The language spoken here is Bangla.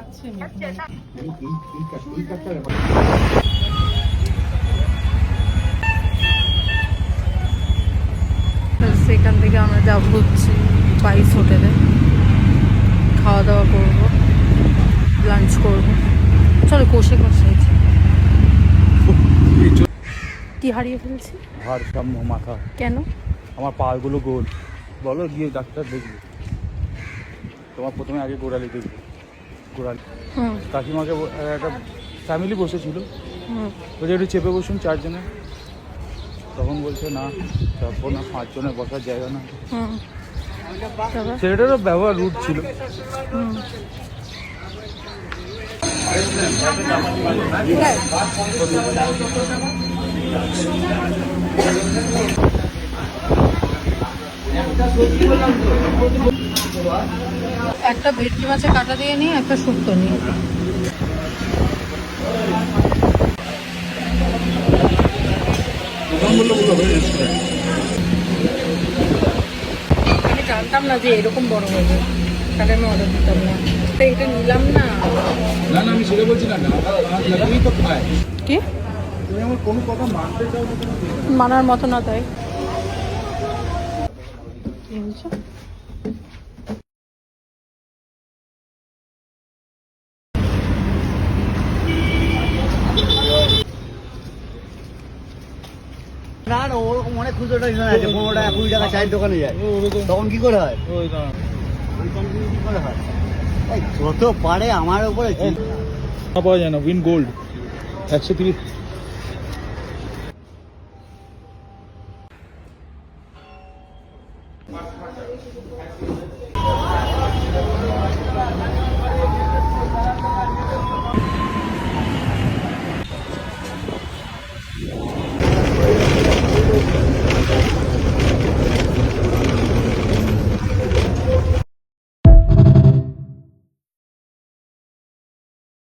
যাচ্ছে সেখান থেকে আমরা যাবো হচ্ছে 22 হোটেলে, খাওয়া দাওয়া করবো, লাঞ্চ করবো। চলো কষে কষে কি হারিয়ে ফেলছি, ভারসাম্য মাথা। কেন? আমার পাগুলো গোল। বলো গিয়ে ডাক্তার দেখবে। তোমার প্রথমে আগে গোড়ালি দেখবে। গোড়ালি কাকিমাকে একটা ফ্যামিলি বসেছিল, বলছে একটু চেপে বসুন 4 জনে। তখন বলছে না চাপবো না, 5 জনের বসার জায়গা না। ছেলেটারও ব্যবহার রুট ছিল। একটা ভেটকি মাছের কাটা দিয়ে নিই, একটা শুক্তো নিই। আমি জানতাম না যে এরকম বড় হবে, তাহলে আমি অর্ডার দিতাম না। তো এটা নিলাম না। না না আমি সেটা বলছি না, তো খায়। কি তুমি আমার কোনো কথা মানতে চাও না? মানার মতো না, তাই কি বলছো? না না ওরকম অনেক খুচরো ট্রানজাকশন আছে, 15 টাকা 20 টাকা চায়ের দোকানে যায়, তখন কি করে হয়? ওই কন্টিনিউ কি করে হয়? এই যত পারে আমার উপরে পাওয়া যায় না। Win gold 130।